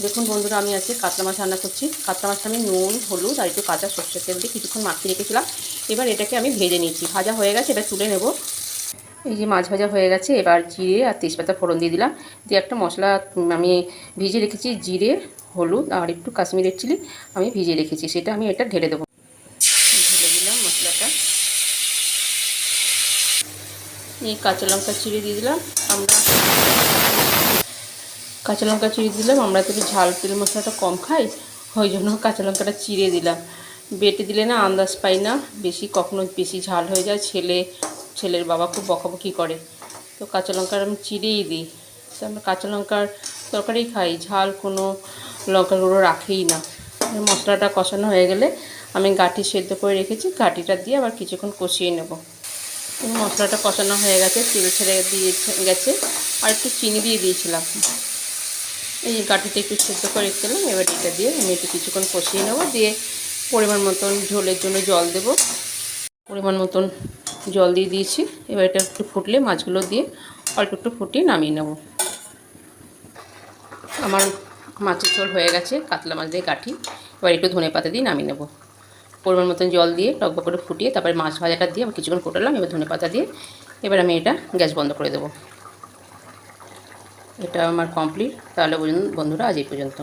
দেখুন বন্ধুরা, আমি আজকে কাতলা মাছ রান্না করছি। কাতলা মাছটা আমি নুন, হলুদ আর একটু কাঁচা সর্ষের তেল দিয়ে কিছুক্ষণ মাখিয়ে রেখেছিলাম। এবার এটাকে আমি ভেজে নিয়েছি। ভাজা হয়ে গেছে, এটা তুলে নেব। এই যে মাছ ভাজা হয়ে গেছে, এবার জিরে আর তেজপাতা ফোড়ন দিয়ে দিলাম। দিয়ে একটা মশলা আমি ভিজিয়ে রেখেছি, জিরে, হলুদ আর একটু কাশ্মীরের চিলি আমি ভিজিয়ে রেখেছি, সেটা আমি এটা ঢেলে দেবো। ঢেলে দিলাম মশলাটা। এই কাঁচা লঙ্কা চিড়ে দিয়ে দিলাম। কাঁচা লঙ্কা চিড়ে দিলাম, আমরা তো ঝাল তেল মশলাটা কম খাই, ওই জন্য কাঁচা লঙ্কাটা চিড়ে দিলাম। বেটে দিলে না আন্দাজ পাই না, কখনো বেশি ঝাল হয়ে যায়, ছেলের বাবা খুব বকাবকি করে, তো কাঁচা লঙ্কার আমি চিড়েই দিই। তো আমরা কাঁচা লঙ্কার তরকারি খাই, ঝাল কোনো লঙ্কার গুঁড়ো রাখেই না। মশলাটা কষানো হয়ে গেলে আমি গাঁটি সেদ্ধ করে রেখেছি, গাঁটিটা দিয়ে আবার কিছুক্ষণ কষিয়ে নেব। মশলাটা কষানো হয়ে গেছে, তেল ছেড়ে দিয়ে গেছে, আর একটু চিনি দিয়ে দিয়েছিলাম। এই গাঁটিটা একটু সেদ্ধ করে রেখেছিলাম, এবার এটা দিয়ে আমি একটু কিছুক্ষণ কষিয়ে নেবো। দিয়ে পরিমাণ মতন ঝোলের জন্য জল দেব। পরিমাণ মতন জল দিয়ে দিয়েছি। এবার এটা একটু ফুটলে মাছগুলো দিয়ে অল্প একটু ফুটিয়ে নামিয়ে নেব। আমার মাছের ঝোল হয়ে গেছে, কাতলা মাছ দিয়ে গাঁটি। এবার একটু ধনেপাতা দিয়ে নামিয়ে নেব। পরিমাণ মতন জল দিয়ে টকবক করে ফুটিয়ে তারপরে মাছ ভাজাটা দিয়ে আমি কিছুক্ষণ ফোটালাম। এবার ধনেপাতা দিয়ে এবার আমি এটা গ্যাস বন্ধ করে দেবো। এটা আমার কমপ্লিট। তাহলে বলুন বন্ধুরা, আজ এই পর্যন্ত।